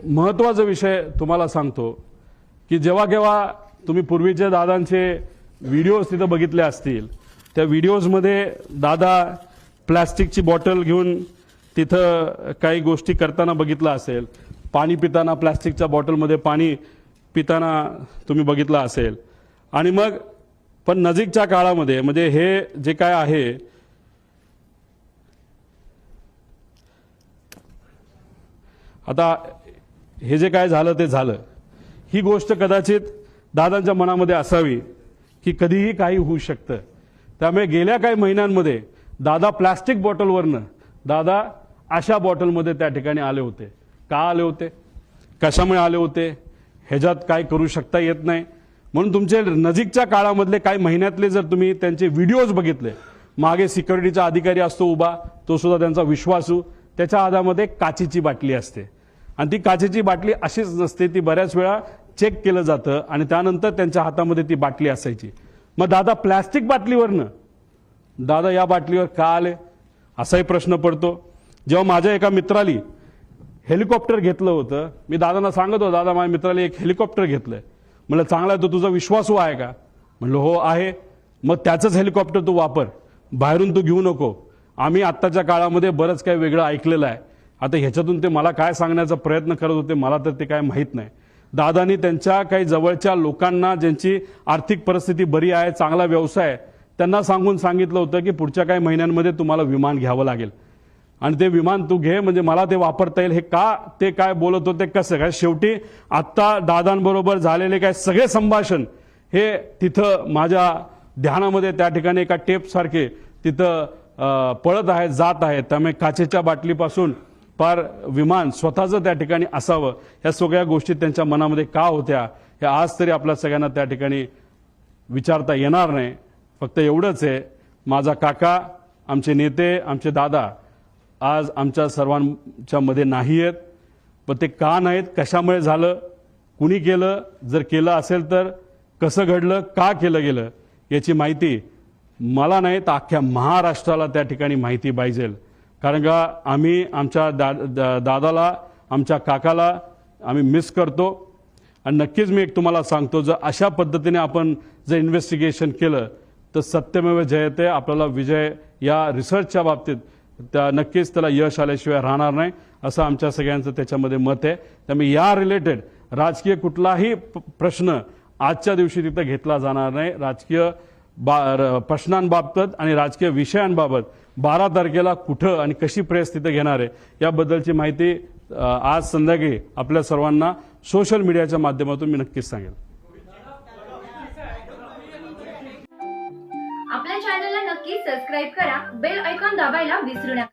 महत्त्वाचा विषय तुम्हाला सांगतो की जेव्हा केव्हा तुम्ही पूर्वीच्या दादांचे व्हिडिओज तिथं बघितले असतील, त्या व्हिडिओजमध्ये दादा प्लास्टिकची बॉटल घेऊन तिथं काही गोष्टी करताना बघितलं असेल, पाणी पिताना प्लास्टिकच्या बॉटलमध्ये पाणी पिताना तुम्ही बघितलं असेल. आणि मग पण नजीकच्या काळामध्ये म्हणजे हे जे काय आहे आता हे जे काय झालं ते झालं. ही गोष्ट कदाचित दादांच्या मनामध्ये असावी की कधीही काही होऊ शकतं. त्यामुळे गेल्या काही महिन्यांमध्ये दादा प्लास्टिक बॉटलवरनं दादा अशा बॉटलमध्ये त्या ठिकाणी आले होते. का आले होते, कशामुळे आले होते, ह्याच्यात काय करू शकता येत नाही. म्हणून तुमचे नजीकच्या काळामधले काही महिन्यातले जर तुम्ही त्यांचे व्हिडिओज बघितले, मागे सिक्युरिटीचा अधिकारी असतो उभा, तो सुद्धा त्यांचा विश्वासू, त्याच्या हातामध्ये काचेची बाटली असते आणि ती काचेची बाटली अशीच नसते, ती बऱ्याच वेळा चेक केलं जातं आणि त्यानंतर त्यांच्या हातामध्ये ती बाटली असायची. मग दादा प्लॅस्टिक बाटलीवरनं दादा या बाटलीवर का आले असाही प्रश्न पडतो. जेव्हा माझ्या एका मित्राली हेलिकॉप्टर घेतलं होतं, मी दादांना सांगत होतो, दादा माझ्या मित्राला एक हेलिकॉप्टर घेतलंय. म्हणलं चांगला आहे, तो तुझा विश्वासू आहे का? म्हणलं हो आहे. मग त्याचंच हेलिकॉप्टर तू वापर, बाहेरून तू घेऊ नको. आम्ही आत्ताच्या काळामध्ये बरंच काही वेगळं ऐकलेलं आहे. आता ह्याच्यातून ते मला काय सांगण्याचा प्रयत्न करत होते मला तर ते काय माहीत नाही. दादांनी त्यांच्या काही जवळच्या लोकांना ज्यांची आर्थिक परिस्थिती बरी आहे, चांगला व्यवसाय आहे, त्यांना सांगून सांगितलं होतं की पुढच्या काही महिन्यांमध्ये तुम्हाला विमान घ्यावं लागेल आणि ते विमान तू घे म्हणजे मला ते वापरता येईल. हे का ते काय बोलत होते, कसं काय, शेवटी आत्ता दादांबरोबर झालेले काय सगळे संभाषण हे तिथं माझ्या ध्यानामध्ये त्या ठिकाणी एका टेपसारखे तिथं पळत आहेत, जात आहेत. त्यामुळे काचेच्या बाटलीपासून पार विमान स्वतःचं त्या ठिकाणी असावं, ह्या सगळ्या गोष्टी त्यांच्या मनामध्ये का होत्या हे आज तरी आपल्या सगळ्यांना त्या ठिकाणी विचारता येणार नाही. फक्त एवढंच आहे, माझा काका, आमचे नेते, आमचे दादा आज आमच्या सर्वांच्या मध्ये नाही आहेत. पण ते का नाहीत, कशामुळे झालं, कुणी केलं, जर केलं असेल तर कसं घडलं, का केलं गेलं याची माहिती मला नाही तर अख्ख्या महाराष्ट्राला त्या ठिकाणी माहिती पाहिजे. कारण का आम्ही आमच्या दादाला, आमच्या काकाला आम्ही मिस करतो. आणि नक्कीच मी एक तुम्हाला सांगतो, जर अशा पद्धतीने आपण जर इन्व्हेस्टिगेशन केलं तर सत्यमेव जयते, आपल्याला विजय या रिसर्चच्या बाबतीत त्या नक्कीच त्याला यश आल्याशिवाय राहणार नाही असं आमच्या सगळ्यांचं त्याच्यामध्ये मत आहे. त्यामुळे या रिलेटेड राजकीय कुठलाही प्रश्न आजच्या दिवशी तिथं घेतला जाणार नाही. राजकीय प्रश्नांबाबत आणि राजकीय विषयांबाबत 12 तारखेला कुठं आणि कशी प्रेस तिथं घेणार आहे याबद्दलची माहिती आज संध्याकाळी आपल्या सर्वांना सोशल मीडियाच्या माध्यमातून मी नक्कीच सांगेल. आपल्या चॅनलला नक्की सबस्क्राईब करा, बेल आयकॉन दाबायला विसरू नका.